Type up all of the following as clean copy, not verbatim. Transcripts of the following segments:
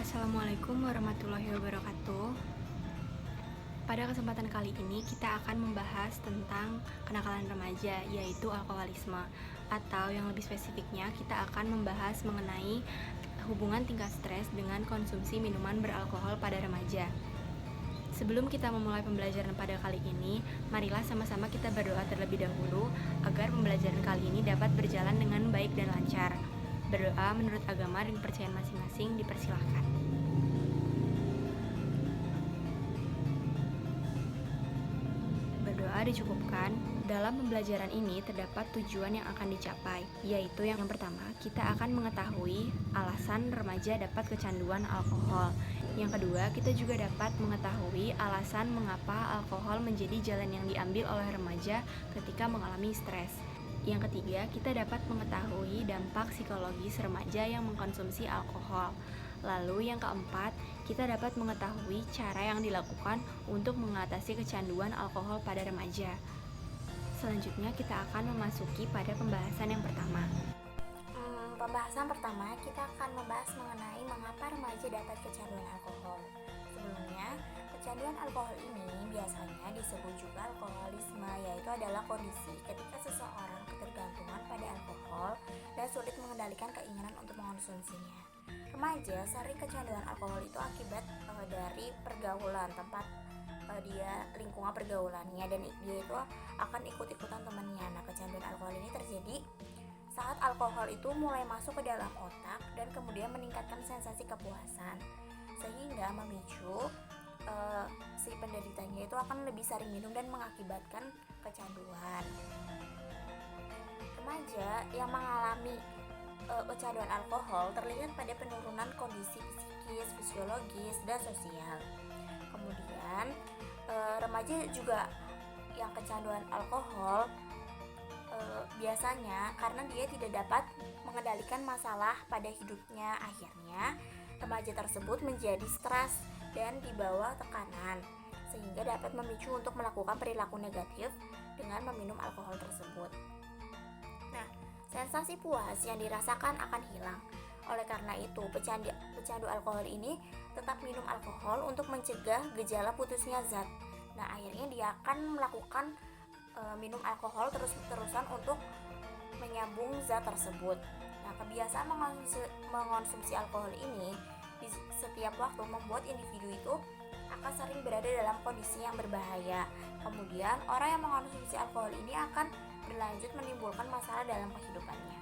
Assalamualaikum warahmatullahi wabarakatuh. Pada kesempatan kali ini kita akan membahas tentang kenakalan remaja, yaitu alkoholisme. Atau yang lebih spesifiknya, kita akan membahas mengenai hubungan tingkat stres dengan konsumsi minuman beralkohol pada remaja. Sebelum kita memulai pembelajaran pada kali ini, marilah sama-sama kita berdoa terlebih dahulu agar pembelajaran kali ini dapat berjalan dengan baik dan lancar. Berdoa menurut agama dan kepercayaan masing-masing dipersilahkan. Berdoa dicukupkan. Dalam pembelajaran ini terdapat tujuan yang akan dicapai, yaitu yang pertama, kita akan mengetahui alasan remaja dapat kecanduan alkohol. Yang kedua, kita juga dapat mengetahui alasan mengapa alkohol menjadi jalan yang diambil oleh remaja ketika mengalami stres. Yang ketiga, kita dapat mengetahui dampak psikologis remaja yang mengkonsumsi alkohol. Lalu yang keempat, kita dapat mengetahui cara yang dilakukan untuk mengatasi kecanduan alkohol pada remaja. Selanjutnya kita akan memasuki pada pembahasan yang pertama. Pembahasan pertama, kita akan membahas mengenai mengapa remaja dapat kecanduan alkohol. Sebelumnya, kecanduan alkohol ini biasanya disebut juga alkoholisme, yaitu adalah kondisi ketika seseorang ketergantungan pada alkohol dan sulit mengendalikan keinginan untuk mengonsumsinya. Remaja sering kecanduan alkohol itu akibat dari pergaulan, tempat dia lingkungan pergaulannya, dan dia itu akan ikut-ikutan temannya. Nah, kecanduan alkohol ini terjadi saat alkohol itu mulai masuk ke dalam otak dan kemudian meningkatkan sensasi kepuasan, sehingga memicu si penderitanya itu akan lebih sering minum dan mengakibatkan kecanduan. Remaja yang mengalami kecanduan alkohol terlihat pada penurunan kondisi psikis, fisiologis, dan sosial. Kemudian remaja juga yang kecanduan alkohol biasanya karena dia tidak dapat mengendalikan masalah pada hidupnya, akhirnya remaja tersebut menjadi stres dan dibawa tekanan, sehingga dapat memicu untuk melakukan perilaku negatif dengan meminum alkohol tersebut. Nah, sensasi puas yang dirasakan akan hilang. Oleh karena itu, pecandu alkohol ini tetap minum alkohol untuk mencegah gejala putusnya zat. Nah, akhirnya dia akan melakukan minum alkohol terus-terusan untuk menyambung zat tersebut. Nah, kebiasaan mengonsumsi alkohol ini di setiap waktu membuat individu itu akan sering berada dalam kondisi yang berbahaya. Kemudian, orang yang mengonsumsi alkohol ini akan berlanjut menimbulkan masalah dalam kehidupannya.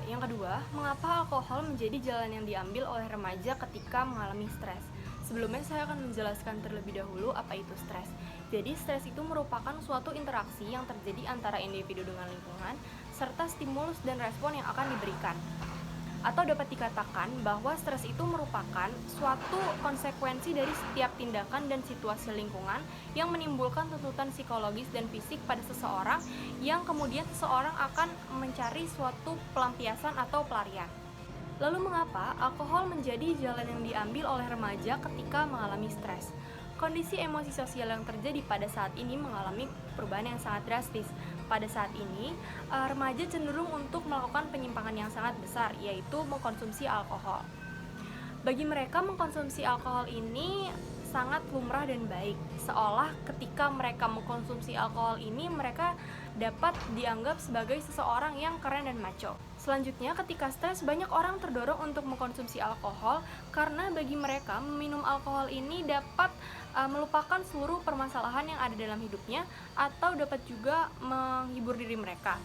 Yang kedua, mengapa alkohol menjadi jalan yang diambil oleh remaja ketika mengalami stres? Sebelumnya saya akan menjelaskan terlebih dahulu apa itu stres. Jadi, stres itu merupakan suatu interaksi yang terjadi antara individu dengan lingkungan, serta stimulus dan respon yang akan diberikan. Atau dapat dikatakan bahwa stres itu merupakan suatu konsekuensi dari setiap tindakan dan situasi lingkungan yang menimbulkan tuntutan psikologis dan fisik pada seseorang, yang kemudian seseorang akan mencari suatu pelampiasan atau pelarian. Lalu mengapa alkohol menjadi jalan yang diambil oleh remaja ketika mengalami stres? Kondisi emosi sosial yang terjadi pada saat ini mengalami perubahan yang sangat drastis. Pada saat ini, remaja cenderung untuk melakukan penyimpangan yang sangat besar, yaitu mengkonsumsi alkohol. Bagi mereka, mengkonsumsi alkohol ini sangat lumrah dan baik, seolah ketika mereka mengkonsumsi alkohol ini, mereka dapat dianggap sebagai seseorang yang keren dan macho. Selanjutnya, ketika stres, banyak orang terdorong untuk mengkonsumsi alkohol karena bagi mereka meminum alkohol ini dapat melupakan seluruh permasalahan yang ada dalam hidupnya atau dapat juga menghibur diri mereka.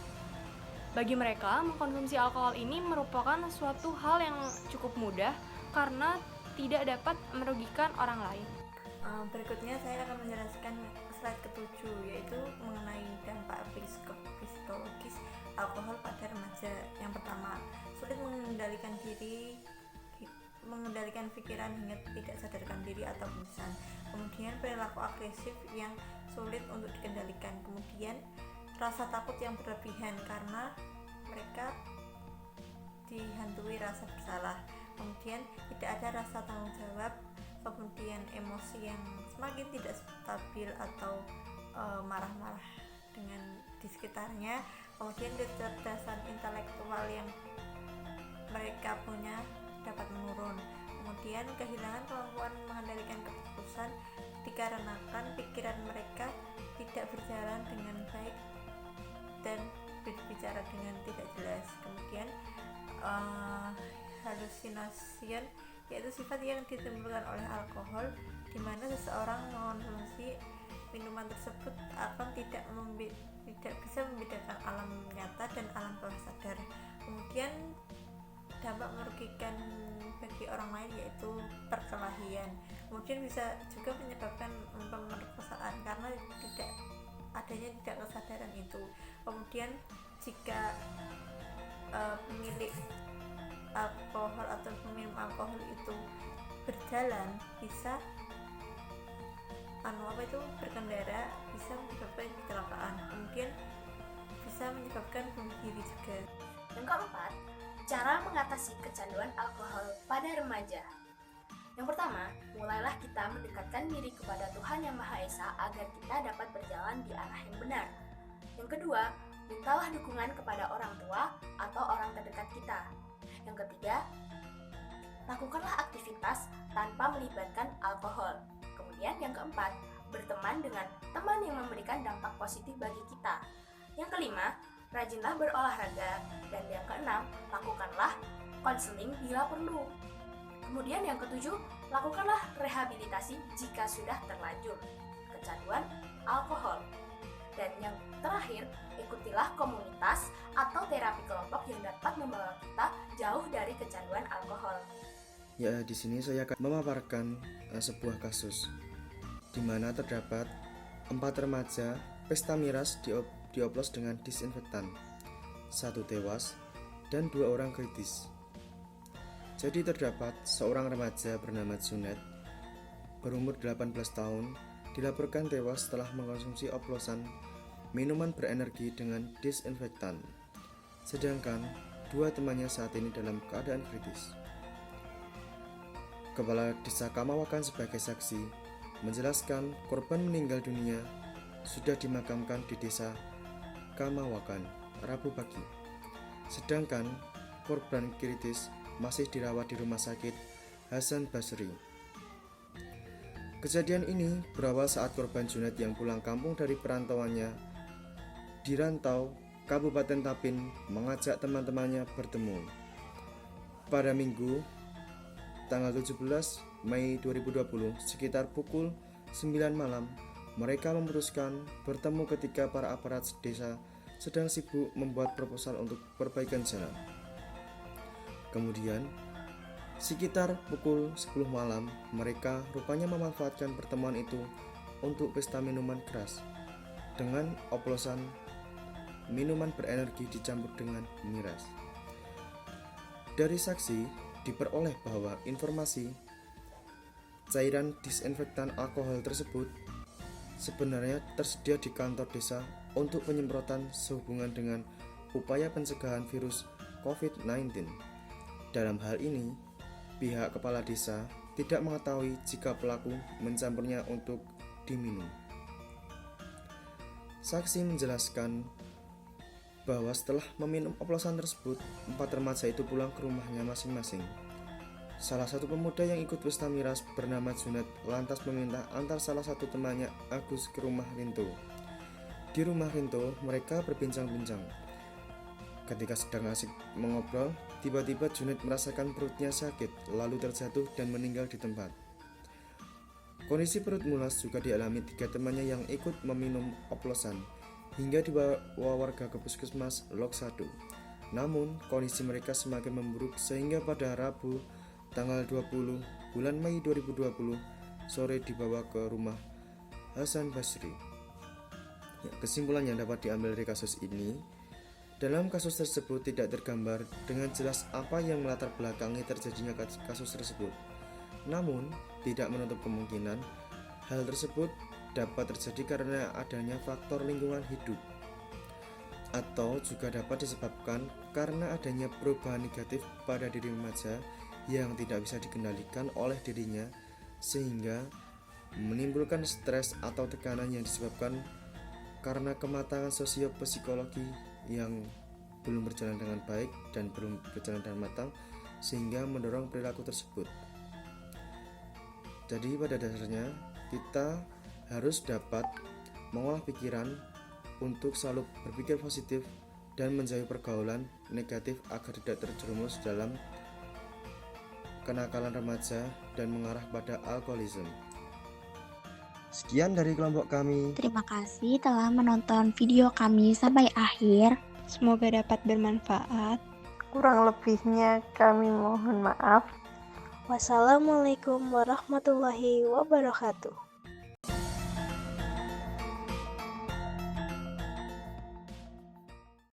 Bagi mereka, mengkonsumsi alkohol ini merupakan suatu hal yang cukup mudah karena tidak dapat merugikan orang lain. Berikutnya saya akan menjelaskan slide ke-7, yaitu mengenai dampak psikologis alkohol pada remaja. Yang pertama, sulit mengendalikan pikiran hingga tidak sadarkan diri atau pingsan. Kemudian perilaku agresif yang sulit untuk dikendalikan. Kemudian rasa takut yang berlebihan karena mereka dihantui rasa bersalah. Kemudian tidak ada rasa tanggung jawab. Kemudian emosi yang semakin tidak stabil atau marah-marah dengan di sekitarnya. Kemudian kecerdasan intelektual yang mereka punya dapat menurun. Kemudian kehilangan kemampuan mengendalikan keputusan dikarenakan pikiran mereka tidak berjalan dengan baik dan berbicara dengan tidak jelas. Kemudian halusinasi, yaitu sifat yang ditimbulkan oleh alkohol, di mana seseorang mengonsumsi minuman tersebut akan tidak bisa membedakan alam nyata dan alam bawah sadar. Kemudian dampak merugikan bagi orang lain yaitu perkelahian. Kemudian bisa juga menyebabkan pemerkosaan karena tidak kesadaran itu. Kemudian jika pemilik alkohol atau peminum alkohol itu berjalan bisa berkendara bisa menyebabkan kecelakaan, kemudian bisa menyebabkan bunuh diri juga. Yang keempat, cara mengatasi kecanduan alkohol pada remaja. Yang pertama, mulailah kita mendekatkan diri kepada Tuhan Yang Maha Esa agar kita dapat berjalan di arah yang benar. Yang kedua, mintalah dukungan kepada orang tua atau orang terdekat kita. Yang ketiga, lakukanlah aktivitas tanpa melibatkan alkohol. Kemudian yang keempat, berteman dengan teman yang memberikan dampak positif bagi kita. Yang kelima, rajinlah berolahraga. Dan yang keenam, lakukanlah konseling bila perlu. Kemudian yang ketujuh, lakukanlah rehabilitasi jika sudah terlanjur kecanduan alkohol. Dan yang terakhir, ikutilah komunitas atau terapi kelompok yang dapat membawa kita jauh dari kecanduan alkohol. Ya, di sini saya akan memaparkan sebuah kasus di mana terdapat 4 remaja pesta miras dioplos dengan disinfektan. 1 tewas dan 2 orang kritis. Jadi terdapat seorang remaja bernama Junet berumur 18 tahun dilaporkan tewas setelah mengkonsumsi oplosan minuman berenergi dengan disinfektan. Sedangkan 2 temannya saat ini dalam keadaan kritis. Kepala Desa Kamawakan sebagai saksi menjelaskan korban meninggal dunia sudah dimakamkan di Desa Kamawakan Rabu pagi. Sedangkan korban kritis masih dirawat di Rumah Sakit Hasan Basri. Kejadian ini berawal saat korban Junet yang pulang kampung dari perantauannya di Rantau, Kabupaten Tapin mengajak teman-temannya bertemu. Pada Minggu tanggal 17 Mei 2020 sekitar pukul 9 malam mereka memutuskan bertemu ketika para aparat desa sedang sibuk membuat proposal untuk perbaikan jalan. Kemudian sekitar pukul 10 malam mereka rupanya memanfaatkan pertemuan itu untuk pesta minuman keras dengan oplosan minuman berenergi dicampur dengan miras. Dari saksi diperoleh bahwa informasi cairan disinfektan alkohol tersebut sebenarnya tersedia di kantor desa untuk penyemprotan sehubungan dengan upaya pencegahan virus COVID-19. Dalam hal ini, pihak kepala desa tidak mengetahui jika pelaku mencampurnya untuk diminum. Saksi menjelaskan bahwa setelah meminum oplosan tersebut, 4 remaja itu pulang ke rumahnya masing-masing. Salah satu pemuda yang ikut pesta miras bernama Junet lantas meminta antar salah satu temannya Agus ke rumah Rinto. Di rumah Rinto, mereka berbincang-bincang. Ketika sedang asik mengobrol, tiba-tiba Junet merasakan perutnya sakit, lalu terjatuh dan meninggal di tempat. Kondisi perut mulas juga dialami 3 temannya yang ikut meminum oplosan hingga dibawa warga ke puskesmas Lok 1. Namun, kondisi mereka semakin memburuk sehingga pada Rabu tanggal 20 bulan Mei 2020 sore dibawa ke rumah Hasan Basri. Kesimpulan yang dapat diambil dari kasus ini, dalam kasus tersebut tidak tergambar dengan jelas apa yang melatar belakangi terjadinya kasus tersebut. Namun, tidak menutup kemungkinan hal tersebut dapat terjadi karena adanya faktor lingkungan hidup, atau juga dapat disebabkan karena adanya perubahan negatif pada diri remaja yang tidak bisa dikendalikan oleh dirinya, sehingga menimbulkan stres atau tekanan yang disebabkan karena kematangan sosiopsikologi yang belum berjalan dengan baik dan belum berjalan dengan matang, sehingga mendorong perilaku tersebut. Jadi pada dasarnya kita harus dapat mengolah pikiran untuk selalu berpikir positif dan menjauhi pergaulan negatif agar tidak terjerumus dalam kenakalan remaja dan mengarah pada alkoholisme. Sekian dari kelompok kami. Terima kasih telah menonton video kami sampai akhir. Semoga dapat bermanfaat. Kurang lebihnya kami mohon maaf. Wassalamualaikum warahmatullahi wabarakatuh.